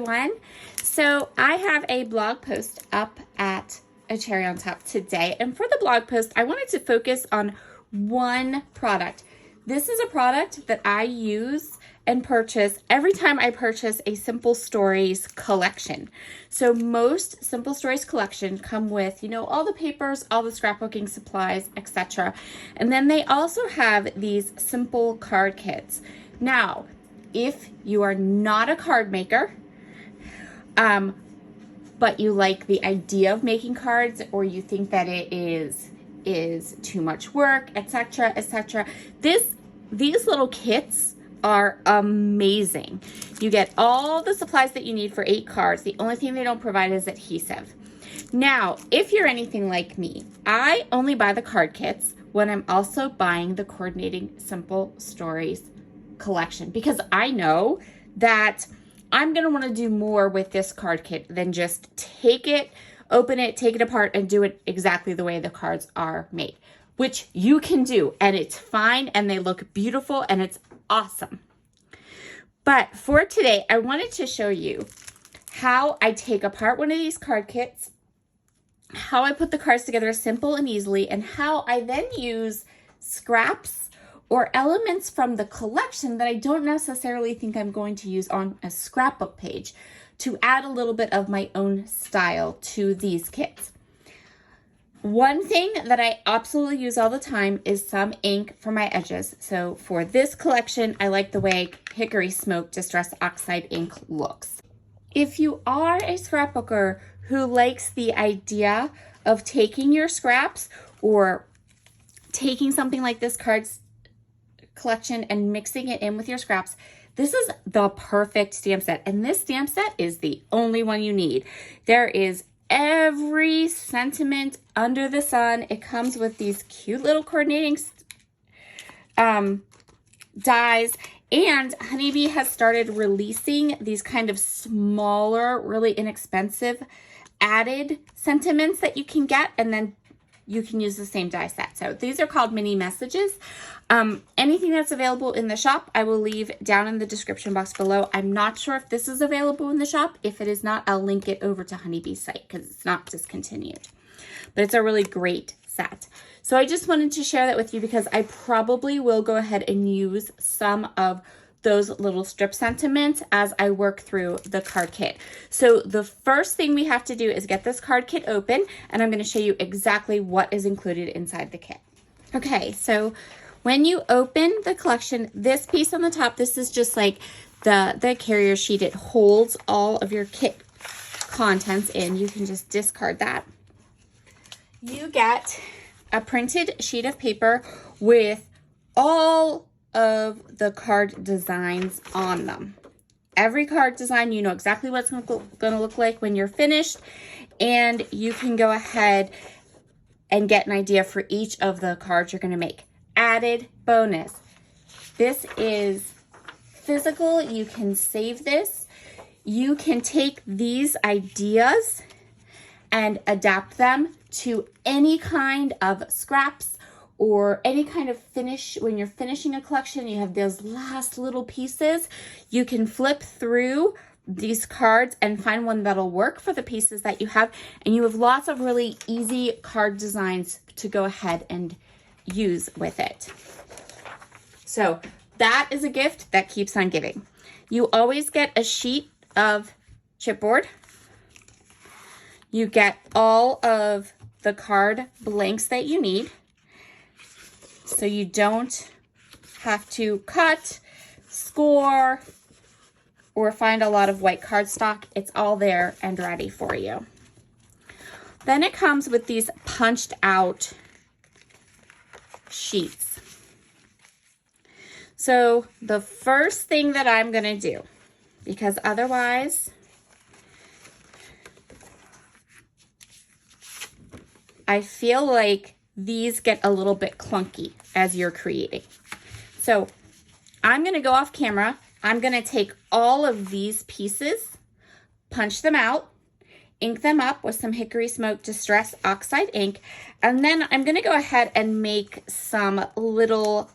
everyone. So I have a blog post up at A Cherry on Top today, and for the blog post I wanted to focus on one product. This is a product that I use and purchase every time I purchase a Simple Stories collection. So most Simple Stories collection come with, all the papers, all the scrapbooking supplies, etc. And then they also have these simple card kits. Now, if you are not a card maker, but you like the idea of making cards, or you think that it is too much work, etc., etc., these little kits are amazing. You get all the supplies that you need for 8 cards. The only thing they don't provide is adhesive. Now, if you're anything like me, I only buy the card kits when I'm also buying the Coordinating Simple Stories collection, because I know that I'm going to want to do more with this card kit than just take it, open it, take it apart, and do it exactly the way the cards are made, which you can do, and it's fine, and they look beautiful, and it's awesome. But for today, I wanted to show you how I take apart one of these card kits, how I put the cards together simple and easily, and how I then use scraps or elements from the collection that I don't necessarily think I'm going to use on a scrapbook page to add a little bit of my own style to these kits. One thing that I absolutely use all the time is some ink for my edges. So for this collection, I like the way Hickory Smoke Distress Oxide ink looks. If you are a scrapbooker who likes the idea of taking your scraps or taking something like this cards collection and mixing it in with your scraps, this is the perfect stamp set. And this stamp set is the only one you need. There is every sentiment under the sun. It comes with these cute little coordinating dies, and Honeybee has started releasing these kind of smaller, really inexpensive added sentiments that you can get, and then you can use the same die set. So these are called mini messages. Anything that's available in the shop, I will leave down in the description box below. I'm not sure if this is available in the shop. If it is not, I'll link it over to Honeybee's site because it's not discontinued. But it's a really great set. So I just wanted to share that with you because I probably will go ahead and use some of those little strip sentiments as I work through the card kit. So the first thing we have to do is get this card kit open, and I'm going to show you exactly what is included inside the kit. Okay, so when you open the collection, this piece on the top, this is just like the carrier sheet. It holds all of your kit contents in. You can just discard that. You get a printed sheet of paper with all of the card designs on them. Every card design, you know exactly what it's going to look like when you're finished, and you can go ahead and get an idea for each of the cards you're going to make. Added bonus. This is physical. You can save this. You can take these ideas and adapt them to any kind of scraps or any kind of finish. When you're finishing a collection, you have those last little pieces. You can flip through these cards and find one that'll work for the pieces that you have, and you have lots of really easy card designs to go ahead and use with it. So that is a gift that keeps on giving. You always get a sheet of chipboard. You get all of the card blanks that you need, so you don't have to cut, score, or find a lot of white cardstock. It's all there and ready for you. Then it comes with these punched out sheets. So the first thing that I'm going to do, because otherwise I feel like these get a little bit clunky as you're creating. So I'm going to go off camera. I'm going to take all of these pieces, punch them out, ink them up with some Hickory Smoke Distress Oxide ink, and then I'm going to go ahead and make some little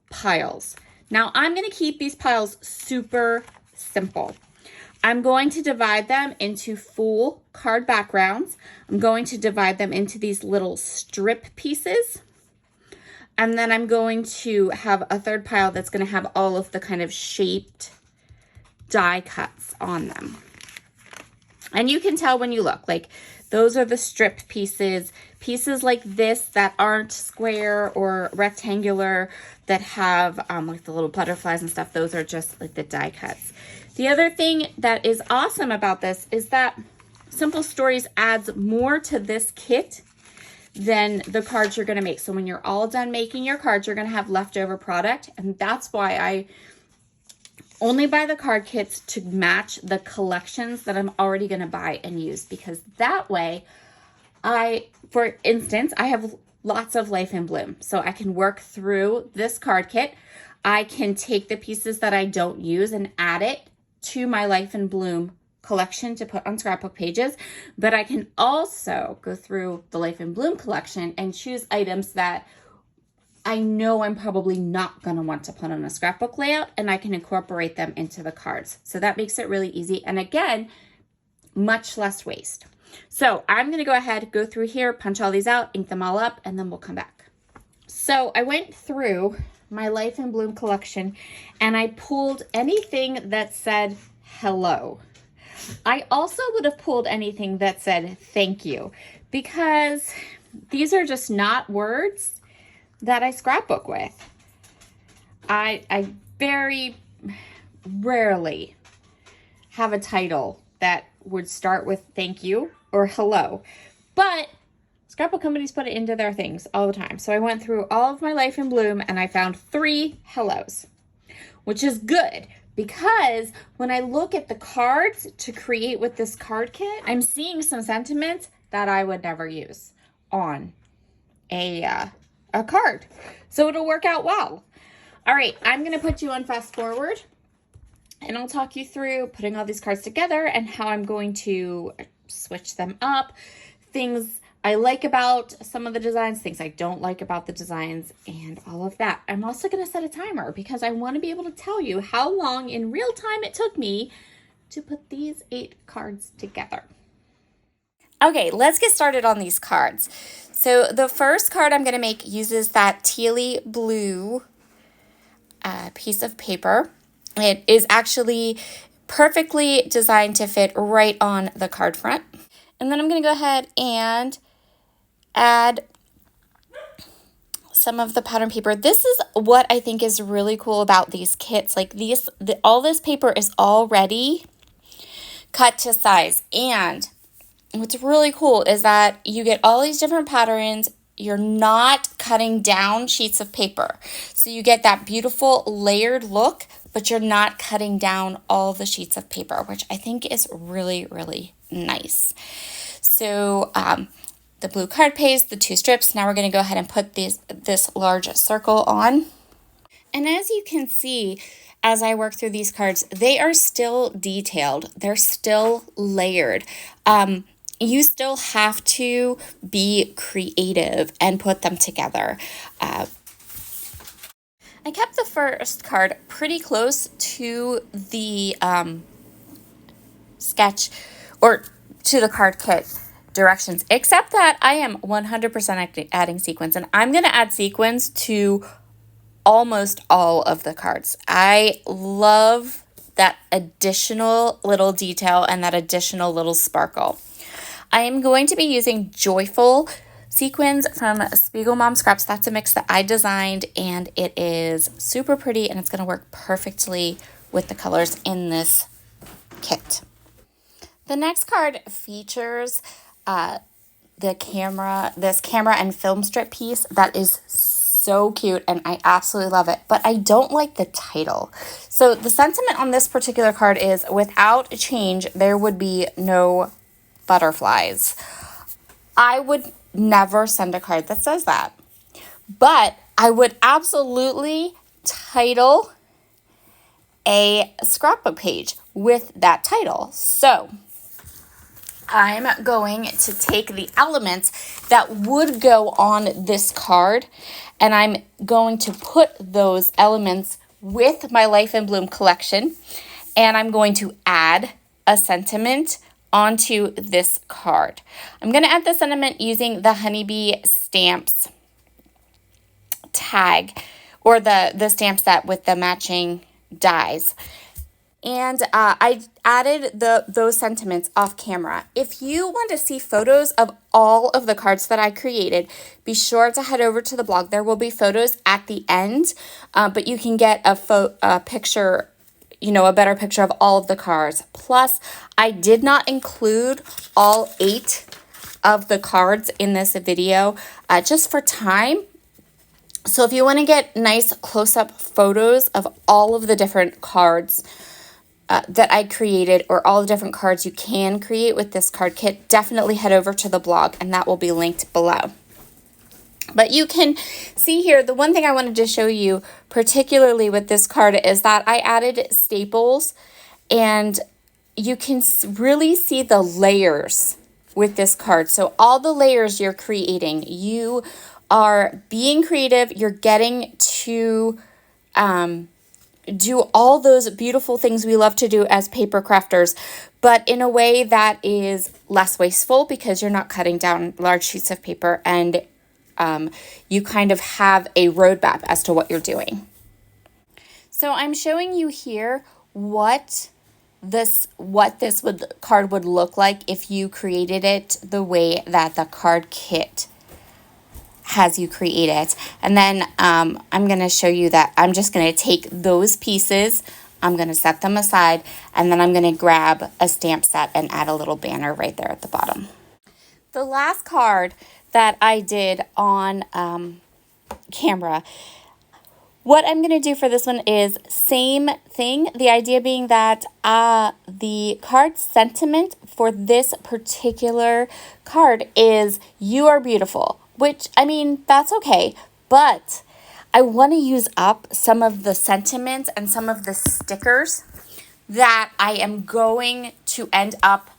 piles. Now I'm going to keep these piles super simple. I'm going to divide them into full card backgrounds. I'm going to divide them into these little strip pieces. And then I'm going to have a third pile that's going to have all of the kind of shaped die cuts on them. And you can tell when you look, like those are the strip pieces. Pieces like this that aren't square or rectangular that have like the little butterflies and stuff, those are just like the die cuts. The other thing that is awesome about this is that Simple Stories adds more to this kit than the cards you're going to make. So when you're all done making your cards, you're going to have leftover product. And that's why I only buy the card kits to match the collections that I'm already going to buy and use. Because that way, for instance, I have lots of Life in Bloom. So I can work through this card kit. I can take the pieces that I don't use and add it to my Life in Bloom collection to put on scrapbook pages, but I can also go through the Life in Bloom collection and choose items that I know I'm probably not going to want to put on a scrapbook layout, and I can incorporate them into the cards. So that makes it really easy, and again, much less waste. So I'm going to go ahead, go through here, punch all these out, ink them all up, and then we'll come back. So I went through my Life in Bloom collection and I pulled anything that said hello. I also would have pulled anything that said thank you, because these are just not words that I scrapbook with. I very rarely have a title that would start with thank you or hello, but scrapbook companies put it into their things all the time. So I went through all of my Life in Bloom and I found 3 hellos, which is good. Because when I look at the cards to create with this card kit, I'm seeing some sentiments that I would never use on a card. So it'll work out well. All right, I'm going to put you on fast forward and I'll talk you through putting all these cards together and how I'm going to switch them up, things I like about some of the designs, things I don't like about the designs, and all of that. I'm also going to set a timer because I want to be able to tell you how long in real time it took me to put these 8 cards together. Okay, let's get started on these cards. So the first card I'm going to make uses that tealy blue piece of paper. It is actually perfectly designed to fit right on the card front. And then I'm going to go ahead and add some of the pattern paper. This is what I think is really cool about these kits. Like all this paper is already cut to size. And what's really cool is that you get all these different patterns. You're not cutting down sheets of paper. So you get that beautiful layered look, but you're not cutting down all the sheets of paper, which I think is really, really nice. So the blue card paste, the 2 strips. Now we're going to go ahead and put this large circle on. And as you can see, as I work through these cards, they are still detailed. They're still layered. You still have to be creative and put them together. I kept the first card pretty close to the sketch or to the card kit directions, except that I am 100% adding sequins, and I'm going to add sequins to almost all of the cards. I love that additional little detail and that additional little sparkle. I am going to be using Joyful sequins from Spiegel Mom Scraps. That's a mix that I designed, and it is super pretty, and it's going to work perfectly with the colors in this kit. The next card features this camera and film strip piece that is so cute, and I absolutely love it, but I don't like the title. So the sentiment on this particular card is, without a change, there would be no butterflies. I would never send a card that says that, but I would absolutely title a scrapbook page with that title. So I'm going to take the elements that would go on this card, and I'm going to put those elements with my Life in Bloom collection, and I'm going to add a sentiment onto this card. I'm going to add the sentiment using the Honeybee Stamps tag, or the stamp set with the matching dies. And I added those sentiments off camera. If you want to see photos of all of the cards that I created, be sure to head over to the blog. There will be photos at the end, but you can get a picture, a better picture of all of the cards. Plus, I did not include all 8 of the cards in this video just for time. So if you want to get nice close-up photos of all of the different cards that I created, or all the different cards you can create with this card kit, definitely head over to the blog, and that will be linked below. But you can see here, the one thing I wanted to show you particularly with this card is that I added staples, and you can really see the layers with this card. So all the layers you're creating, you are being creative, you're getting to do all those beautiful things we love to do as paper crafters, but in a way that is less wasteful, because you're not cutting down large sheets of paper, and you kind of have a roadmap as to what you're doing. So I'm showing you here what this card would look like if you created it the way that the card kit has you create it. And then I'm going to show you that I'm just going to take those pieces, I'm going to set them aside, and then I'm going to grab a stamp set and add a little banner right there at the bottom. The last card that I did on camera, what I'm going to do for this one is same thing. The idea being that the card sentiment for this particular card is "You are beautiful," which, I mean, that's okay, but I want to use up some of the sentiments and some of the stickers that I am going to end up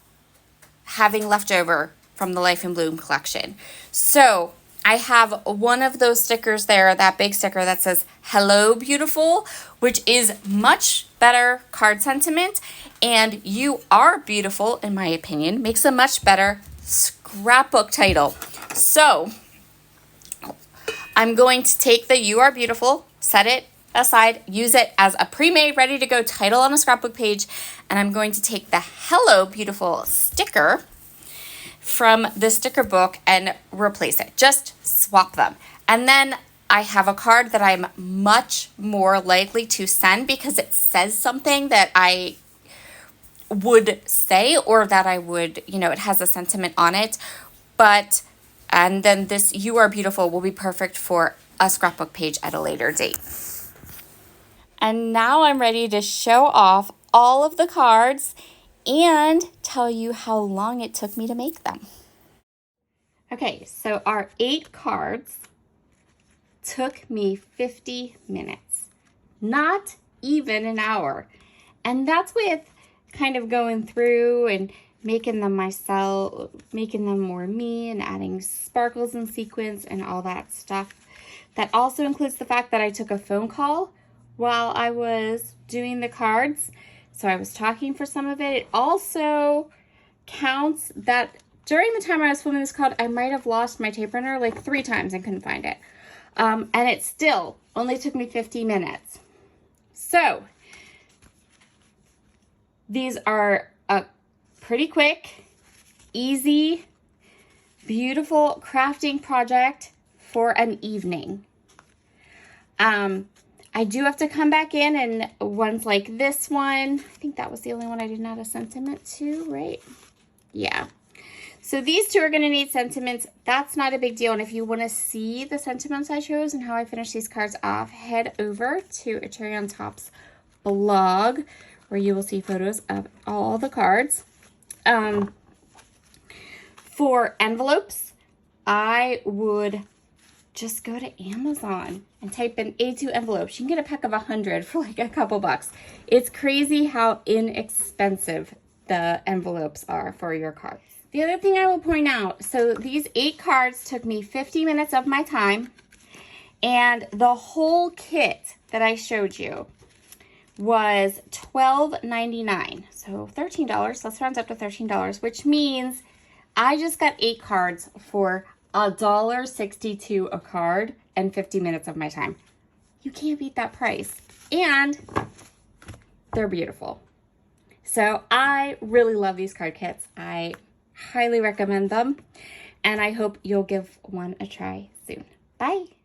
having left over from the Life in Bloom collection. So I have one of those stickers there, that big sticker that says "Hello Beautiful," which is much better card sentiment, and "You Are Beautiful," in my opinion, makes a much better scrapbook title. So I'm going to take the "You Are Beautiful," set it aside, use it as a pre-made, ready-to-go title on a scrapbook page, and I'm going to take the "Hello Beautiful" sticker from the sticker book and replace it. Just swap them. And then I have a card that I'm much more likely to send because it says something that I would say, or that I would, it has a sentiment on it. And then this "You Are Beautiful" will be perfect for a scrapbook page at a later date. And now I'm ready to show off all of the cards and tell you how long it took me to make them. Okay, so our 8 cards took me 50 minutes, not even an hour. And that's with kind of going through and making them myself, making them more me, and adding sparkles and sequins and all that stuff. That also includes the fact that I took a phone call while I was doing the cards. So I was talking for some of it. It also counts that during the time I was filming this card, I might have lost my tape runner like 3 times and couldn't find it. And it still only took me 50 minutes. So these are a pretty quick, easy, beautiful crafting project for an evening. I do have to come back in, and ones like this one, I think that was the only one I didn't add a sentiment to, right? Yeah. So these 2 are going to need sentiments. That's not a big deal. And if you want to see the sentiments I chose and how I finished these cards off, head over to A Cherry on Top's blog, where you will see photos of all the cards. For envelopes, I would just go to Amazon and type in A2 envelopes. You can get a pack of 100 for like a couple bucks. It's crazy how inexpensive the envelopes are for your cards. The other thing I will point out, so these 8 cards took me 50 minutes of my time, and the whole kit that I showed you was $12.99. So $13, let's round up to $13, which means I just got 8 cards for $1.62 a card and 50 minutes of my time. You can't beat that price. And they're beautiful. So I really love these card kits. I highly recommend them. And I hope you'll give one a try soon. Bye.